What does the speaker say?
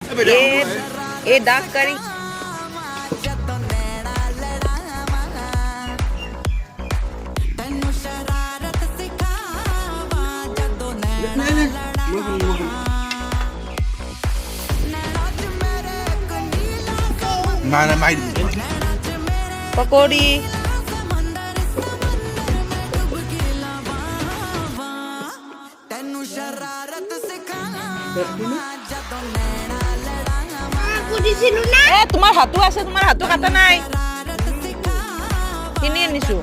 ये डाक करी पकौड़ी তোমাৰ হাতো আছে তোমাৰ হাতো কাটা নাই কিনি আনিছো